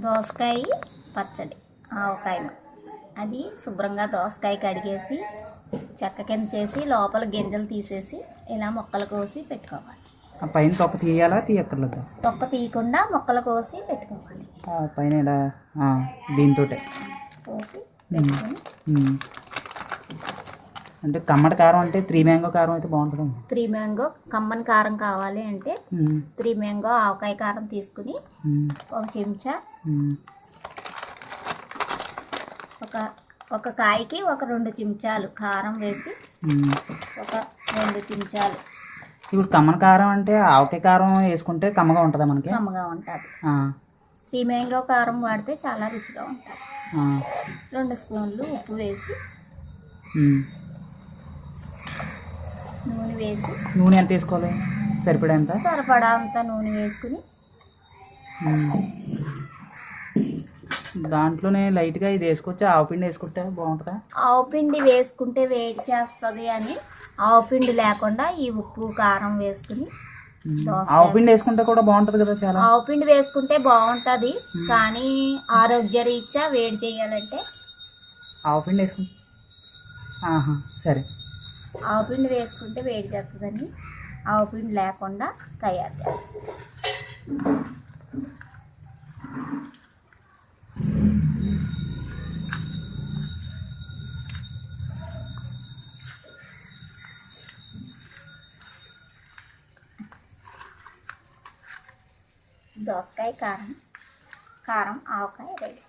దోసకాయ పచ్చడి ఆవకాయ. అది శుభ్రంగా దోసకాయ కడిగేసి చెక్క కింద చేసి లోపల గింజలు తీసేసి ఇలా ముక్కలు కోసి పెట్టుకోవాలి. పైన తొక్క తీయాలా తీయక్కర్లేదా? తొక్క తీయకుండా ముక్కలు కోసి పెట్టుకోవాలి. పైన ఇలా దీంతో కోసి పెట్టుకొని అంటే కమ్మటి కారం అంటే 3 మ్యాంగో కారం అయితే బాగుంటుంది. 3 మ్యాంగో కమ్మని కారం కావాలి అంటే 3 మ్యాంగో ఆవకాయ కారం తీసుకుని ఒక చెంచా, ఒక కాయకి ఒక 2 చెంచాలు కారం వేసి ఒక 2 చెంచాలు. ఇప్పుడు కమ్మని కారం అంటే ఆవకాయ కారం వేసుకుంటే కమ్మగా ఉంటుందా? మనకి కమ్మగా ఉంటుంది. 3 మ్యాంగో కారం వాడితే చాలా రుచిగా ఉంటుంది. 2 స్పూన్లు ఉప్పు వేసి నూనె వేసి. నూనె ఎంత వేసుకోవాలి? సరిపడా అంత నూనె వేసుకుని దాంట్లోనే లైట్గా ఇది వేసుకొచ్చి ఆవపిండి వేసుకుంటే బాగుంటుందా? ఆవపిండి వేసుకుంటే వేడి చేస్తుంది అని ఆవపిండి లేకుండా ఈ ఉప్పు కారం వేసుకుని. ఆవపిండి వేసుకుంటే కూడా బాగుంటుంది కదా? చాలా ఆవపిండి వేసుకుంటే బాగుంటుంది, కానీ ఆరోగ్య రీత్యా వేడి చేయాలంటే ఆవపిండి వేసుకుంటే సరే. ఆవపిండి వేసుకుంటే వేడి చేస్తుందని ఆవపిండి లేకుండా తయారు చేస్తాం. దోసకాయ కారం ఆవకాయ రెడీ.